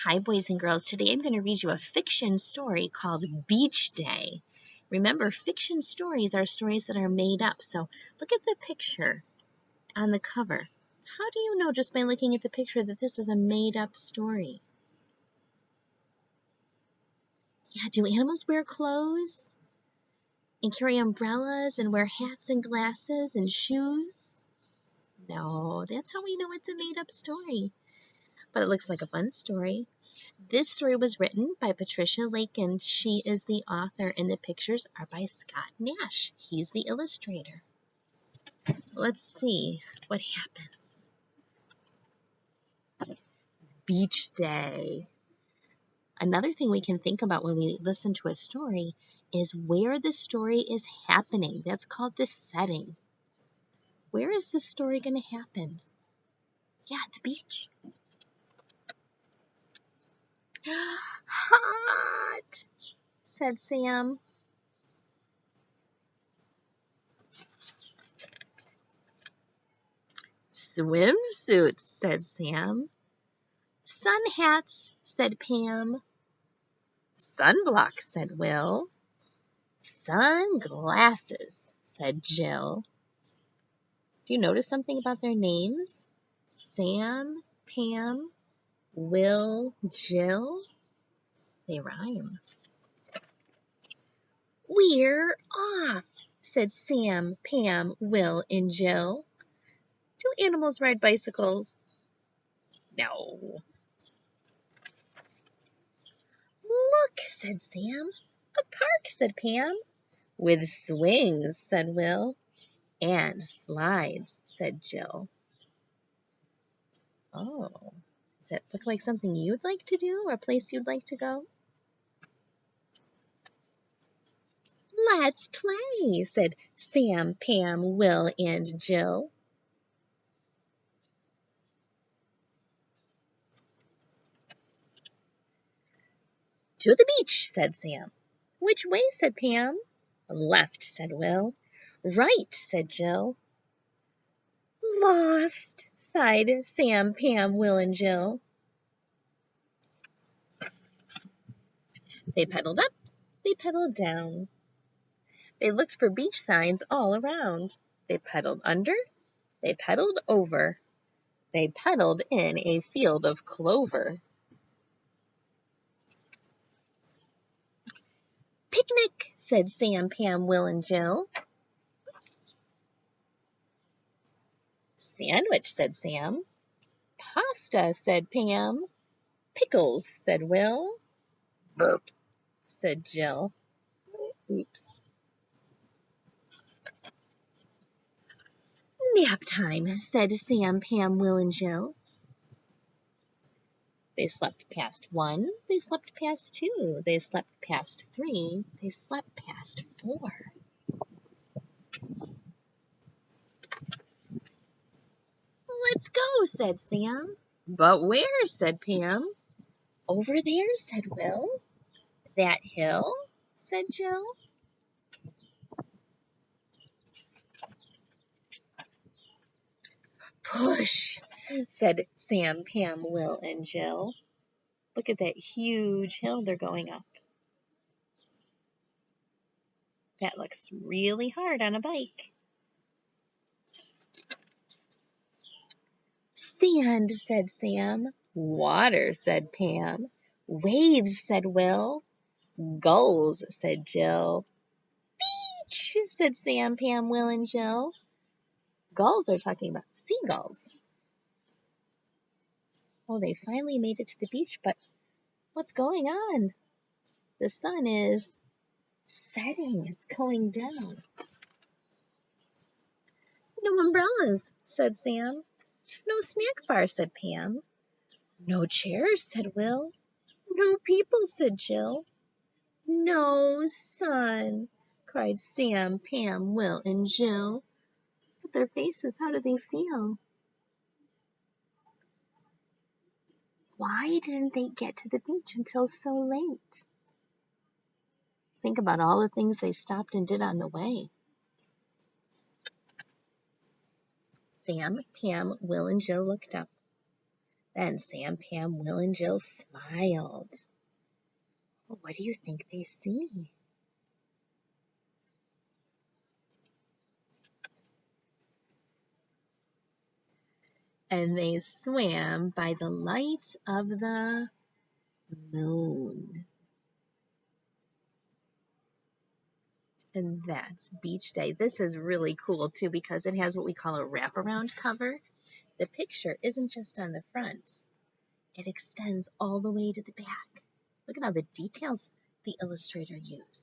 Hi, boys and girls. Today I'm going to read you a fiction story called Beach Day. Remember, fiction stories are stories that are made up. So look at the picture on the cover. How do you know just by looking at the picture that this is a made-up story? Yeah, do animals wear clothes and carry umbrellas and wear hats and glasses and shoes? No, that's how we know it's a made-up story. But it looks like a fun story. This story was written by Patricia Lake, and she is the author, and the pictures are by Scott Nash. He's the illustrator. Let's see what happens. Beach Day. Another thing we can think about when we listen to a story is where the story is happening. That's called the setting. Where is the story going to happen? Yeah, at the beach. Hot, said Sam. Swimsuits, said Sam. Sun hats, said Pam. Sunblock, said Will. Sunglasses, said Jill. Do you notice something about their names? Sam, Pam, Will, Jill. They rhyme. We're off, said Sam, Pam, Will, and Jill. Do animals ride bicycles? No. Look, said Sam. A park, said Pam. With swings, said Will. And slides, said Jill. Oh, does that look like something you'd like to do or a place you'd like to go? Let's play, said Sam, Pam, Will, and Jill. To the beach, said Sam. Which way, said Pam. Left, said Will. Right, said Jill. Lost, sighed Sam, Pam, Will, and Jill. They pedaled up, they pedaled down. They looked for beach signs all around. They pedaled under, they pedaled over. They pedaled in a field of clover. Picnic, said Sam, Pam, Will, and Jill. Sandwich, said Sam. Pasta, said Pam. Pickles, said Will. Burp, said Jill. Oops. Nap time, said Sam, Pam, Will, and Jill. They slept past 1. They slept past 2. They slept past 3. They slept past 4. Let's go, said Sam. But where, said Pam. Over there, said Will. That hill, said Jill. Push, said Sam, Pam, Will, and Jill. Look at that huge hill they're going up. That looks really hard on a bike. Sand, said Sam. Water, said Pam. Waves, said Will. Gulls, said Jill. Beach, said Sam, Pam, Will, and Jill. Gulls are talking about seagulls. Oh, they finally made it to the beach, but what's going on? The sun is setting. It's going down. No umbrellas, said Sam. No snack bar, said Pam. No chairs, said Will. No people, said Jill. No sun, cried Sam, Pam, Will, and Jill. But their faces, how do they feel? Why didn't they get to the beach until so late? Think about all the things they stopped and did on the way. Sam, Pam, Will, and Jill looked up. Then Sam, Pam, Will, and Jill smiled. Well, what do you think they see? And they swam by the light of the moon. And that's Beach Day. This is really cool too because it has what we call a wraparound cover. The picture isn't just on the front, it extends all the way to the back. Look at all the details the illustrator used.